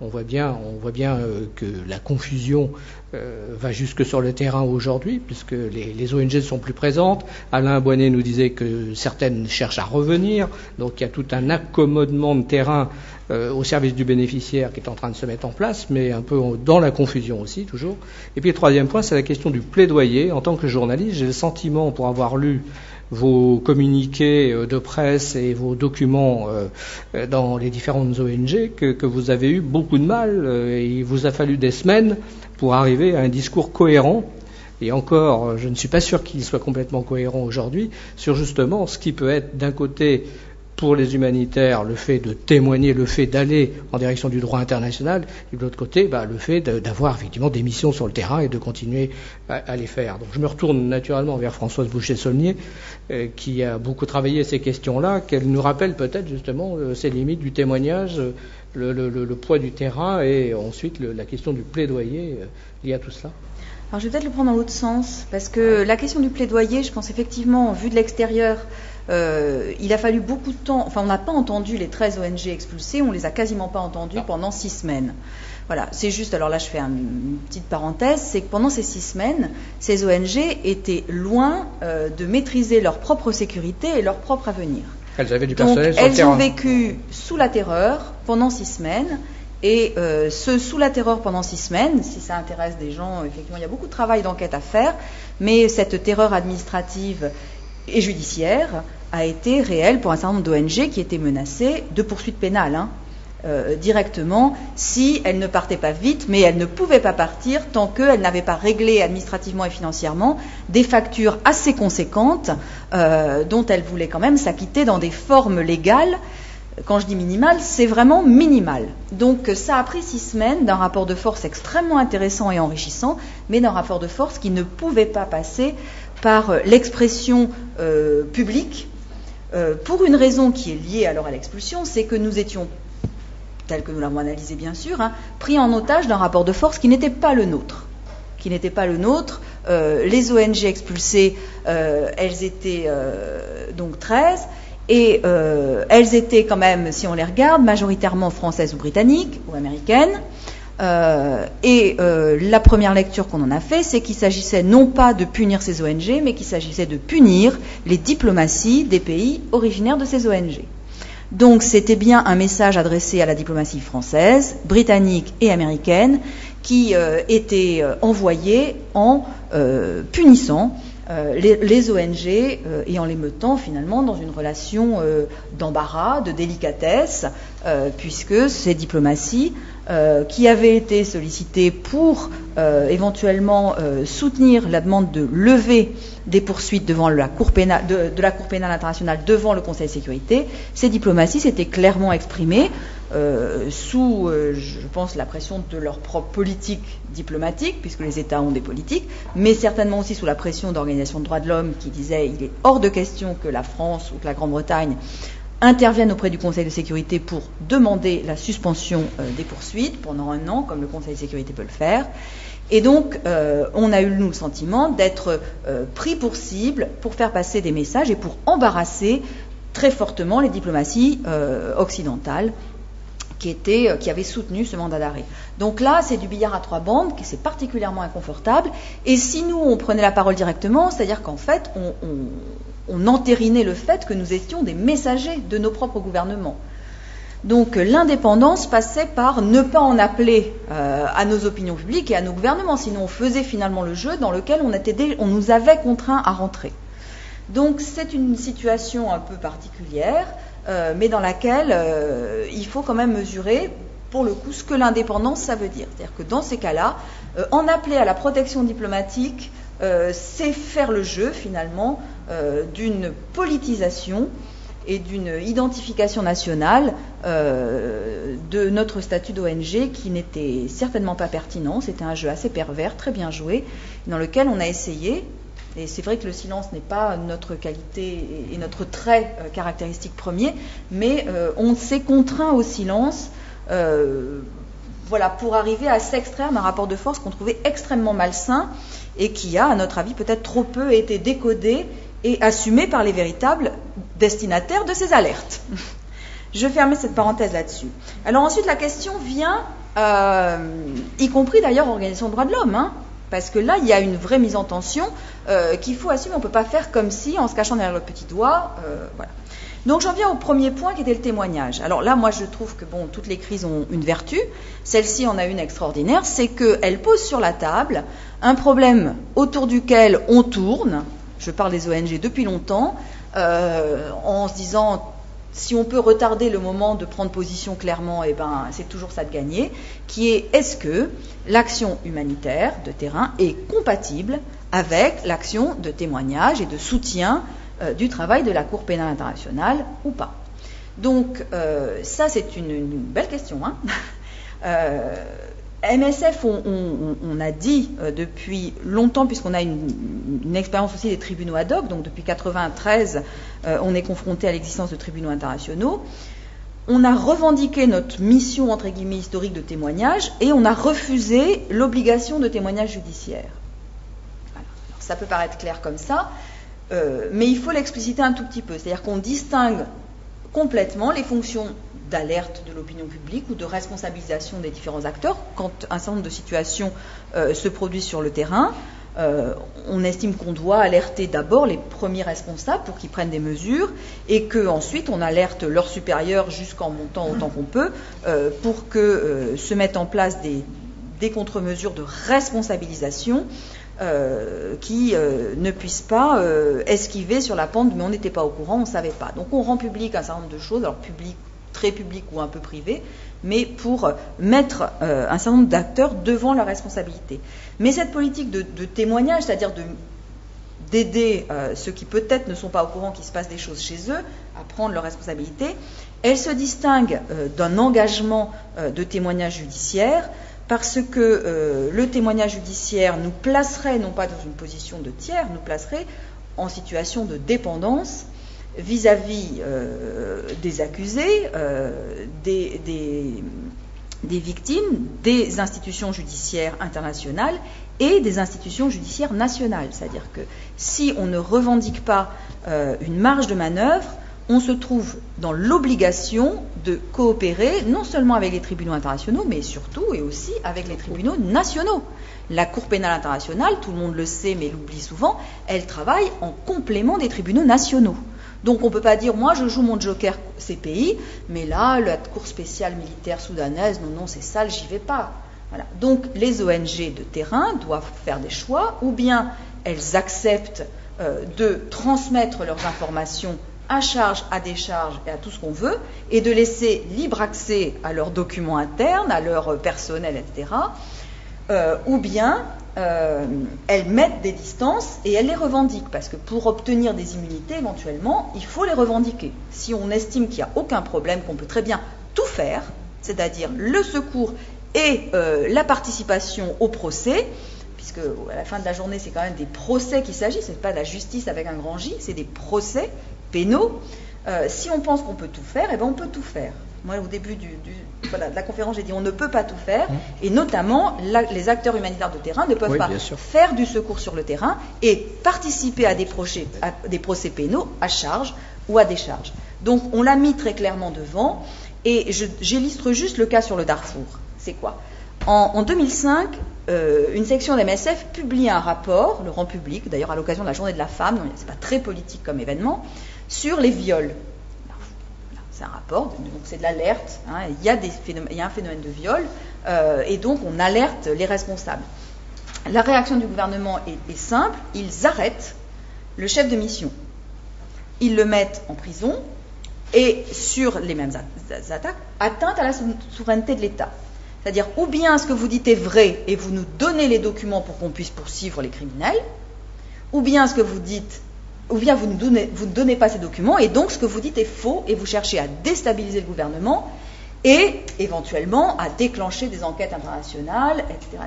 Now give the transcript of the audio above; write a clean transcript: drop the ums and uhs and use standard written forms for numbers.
On voit bien que la confusion va jusque sur le terrain aujourd'hui, puisque les ONG ne sont plus présentes. Alain Boinet nous disait que certaines cherchent à revenir, donc il y a tout un accommodement de terrain au service du bénéficiaire qui est en train de se mettre en place, mais un peu dans la confusion aussi, toujours. Et puis le troisième point, c'est la question du plaidoyer. En tant que journaliste, j'ai le sentiment, pour avoir lu vos communiqués de presse et vos documents dans les différentes ONG, que vous avez eu beaucoup de mal, et il vous a fallu des semaines pour arriver à un discours cohérent. Et encore, je ne suis pas sûr qu'il soit complètement cohérent aujourd'hui sur justement ce qui peut être d'un côté pour les humanitaires le fait de témoigner, le fait d'aller en direction du droit international, et de l'autre côté le fait d'avoir effectivement des missions sur le terrain et de continuer à les faire. Donc je me retourne naturellement vers Françoise Boucher-Saulnier qui a beaucoup travaillé ces questions-là, qu'elle nous rappelle peut-être justement ces limites du témoignage, le poids du terrain et ensuite la question du plaidoyer lié à tout cela. Alors je vais peut-être le prendre dans l'autre sens, parce que la question du plaidoyer, je pense effectivement, vu de l'extérieur, il a fallu beaucoup de temps, enfin on n'a pas entendu les 13 ONG expulsées, on les a quasiment pas entendues pendant 6 semaines. Voilà, c'est juste, alors là je fais une petite parenthèse, c'est que pendant ces 6 semaines, ces ONG étaient loin de maîtriser leur propre sécurité et leur propre avenir. Elles avaient du personnel sur le terrain. Elles ont vécu sous la terreur pendant 6 semaines. Et sous la terreur pendant 6 semaines, si ça intéresse des gens, effectivement, il y a beaucoup de travail d'enquête à faire, mais cette terreur administrative et judiciaire a été réelle pour un certain nombre d'ONG qui étaient menacées de poursuites pénales, directement, si elles ne partaient pas vite, mais elles ne pouvaient pas partir tant qu'elles n'avaient pas réglé administrativement et financièrement des factures assez conséquentes dont elles voulaient quand même s'acquitter dans des formes légales. Quand je dis minimal, c'est vraiment minimal. Donc ça a pris 6 semaines d'un rapport de force extrêmement intéressant et enrichissant, mais d'un rapport de force qui ne pouvait pas passer par l'expression publique, pour une raison qui est liée alors à l'expulsion, c'est que nous étions, tel que nous l'avons analysé bien sûr, pris en otage d'un rapport de force qui n'était pas le nôtre. Les ONG expulsées, elles étaient donc 13, et elles étaient quand même, si on les regarde, majoritairement françaises ou britanniques ou américaines. La première lecture qu'on en a fait, c'est qu'il s'agissait non pas de punir ces ONG, mais qu'il s'agissait de punir les diplomaties des pays originaires de ces ONG. Donc c'était bien un message adressé à la diplomatie française, britannique et américaine, qui était envoyé en punissant les ONG et en les mettant finalement dans une relation d'embarras, de délicatesse, puisque ces diplomaties qui avaient été sollicitées pour éventuellement soutenir la demande de lever des poursuites devant la Cour pénale, de la Cour pénale internationale devant le Conseil de sécurité, ces diplomaties s'étaient clairement exprimées sous, je pense, la pression de leur propre politique diplomatique, puisque les États ont des politiques, mais certainement aussi sous la pression d'organisations de droits de l'homme qui disaient il est hors de question que la France ou que la Grande-Bretagne interviennent auprès du Conseil de sécurité pour demander la suspension des poursuites pendant 1 an, comme le Conseil de sécurité peut le faire. Et donc, on a eu, nous, le sentiment d'être pris pour cible pour faire passer des messages et pour embarrasser très fortement les diplomaties occidentales qui avaient soutenu ce mandat d'arrêt. Donc là, c'est du billard à 3 bandes, c'est particulièrement inconfortable. Et si nous, on prenait la parole directement, c'est-à-dire qu'en fait, on entérinait le fait que nous étions des messagers de nos propres gouvernements. Donc l'indépendance passait par ne pas en appeler à nos opinions publiques et à nos gouvernements, sinon on faisait finalement le jeu dans lequel on nous avait contraints à rentrer. Donc c'est une situation un peu particulière, mais dans laquelle il faut quand même mesurer, pour le coup, ce que l'indépendance, ça veut dire. C'est-à-dire que dans ces cas-là, en appeler à la protection diplomatique, c'est faire le jeu, finalement, d'une politisation et d'une identification nationale de notre statut d'ONG qui n'était certainement pas pertinent. C'était un jeu assez pervers, très bien joué, dans lequel on a essayé, et c'est vrai que le silence n'est pas notre qualité et notre trait caractéristique premier, mais on s'est contraint au silence pour arriver à s'extraire d'un rapport de force qu'on trouvait extrêmement malsain et qui a, à notre avis, peut-être trop peu été décodé et assumé par les véritables destinataires de ces alertes. Je vais fermer cette parenthèse là-dessus. Alors ensuite, la question vient y compris d'ailleurs organisations de droits de l'homme, hein, parce que là, il y a une vraie mise en tension qu'il faut assumer. On ne peut pas faire comme si, en se cachant derrière le petit doigt. Voilà. Donc j'en viens au premier point qui était le témoignage. Alors là, moi je trouve que bon, toutes les crises ont une vertu. Celle-ci en a une extraordinaire, c'est qu'elle pose sur la table un problème autour duquel on tourne. Je parle des ONG depuis longtemps, en se disant si on peut retarder le moment de prendre position clairement, eh ben c'est toujours ça de gagner. Qui est est-ce que l'action humanitaire de terrain est compatible avec l'action de témoignage et de soutien du travail de la Cour pénale internationale ou pas. Donc ça c'est une belle question. Hein. MSF, on a dit depuis longtemps, puisqu'on a une expérience aussi des tribunaux ad hoc, donc depuis 1993 on est confronté à l'existence de tribunaux internationaux. On a revendiqué notre mission entre guillemets historique de témoignage et on a refusé l'obligation de témoignage judiciaire. Voilà. Alors, ça peut paraître clair comme ça. Mais il faut l'expliciter un tout petit peu, c'est-à-dire qu'on distingue complètement les fonctions d'alerte de l'opinion publique ou de responsabilisation des différents acteurs quand un certain nombre de situations se produisent sur le terrain. On estime qu'on doit alerter d'abord les premiers responsables pour qu'ils prennent des mesures et qu'ensuite on alerte leurs supérieurs jusqu'en montant autant qu'on peut pour que se mettent en place des contre-mesures de responsabilisation qui ne puissent pas esquiver sur la pente, mais on n'était pas au courant, on ne savait pas. Donc on rend public un certain nombre de choses, alors public, très public ou un peu privé, mais pour mettre un certain nombre d'acteurs devant la responsabilité. Mais cette politique de témoignage, c'est-à-dire d'aider ceux qui peut-être ne sont pas au courant qu'il se passe des choses chez eux à prendre leurs responsabilités, elle se distingue d'un engagement de témoignage judiciaire, parce que le témoignage judiciaire nous placerait, non pas dans une position de tiers, nous placerait en situation de dépendance vis-à-vis des accusés, des victimes, des institutions judiciaires internationales et des institutions judiciaires nationales. C'est-à-dire que si on ne revendique pas une marge de manœuvre, on se trouve dans l'obligation de coopérer non seulement avec les tribunaux internationaux, mais surtout et aussi avec les tribunaux nationaux. La Cour pénale internationale, tout le monde le sait mais l'oublie souvent, elle travaille en complément des tribunaux nationaux. Donc on ne peut pas dire, moi je joue mon joker CPI, mais là, la Cour spéciale militaire soudanaise, non, c'est sale, j'y vais pas. Voilà. Donc les ONG de terrain doivent faire des choix, ou bien elles acceptent de transmettre leurs informations à charge, à décharge et à tout ce qu'on veut, et de laisser libre accès à leurs documents internes, à leur personnel, etc. Ou bien elles mettent des distances et elles les revendiquent, parce que pour obtenir des immunités, éventuellement, il faut les revendiquer. Si on estime qu'il n'y a aucun problème, qu'on peut très bien tout faire, c'est-à-dire le secours et la participation au procès, puisque à la fin de la journée, c'est quand même des procès qu'il s'agit, ce n'est pas de la justice avec un grand J, c'est des procès pénaux. Si on pense qu'on peut tout faire, eh ben on peut tout faire. Moi, au début de la conférence, j'ai dit on ne peut pas tout faire, et notamment les acteurs humanitaires de terrain ne peuvent pas faire du secours sur le terrain et participer à des procès pénaux à charge ou à décharge. Donc on l'a mis très clairement devant, et j'illustre juste le cas sur le Darfour. C'est quoi ? En 2005, une section de MSF publie un rapport, le rend public, d'ailleurs à l'occasion de la journée de la femme, donc c'est pas très politique comme événement, sur les viols. C'est un rapport, donc c'est de l'alerte, hein, il y a un phénomène de viol, et donc on alerte les responsables. La réaction du gouvernement est simple, ils arrêtent le chef de mission. Ils le mettent en prison, et sur les mêmes attaques, atteinte à la souveraineté de l'État. C'est-à-dire, ou bien ce que vous dites est vrai et vous nous donnez les documents pour qu'on puisse poursuivre les criminels, ou bien ce que vous dites, ou bien vous ne donnez pas ces documents et donc ce que vous dites est faux et vous cherchez à déstabiliser le gouvernement et éventuellement à déclencher des enquêtes internationales, etc.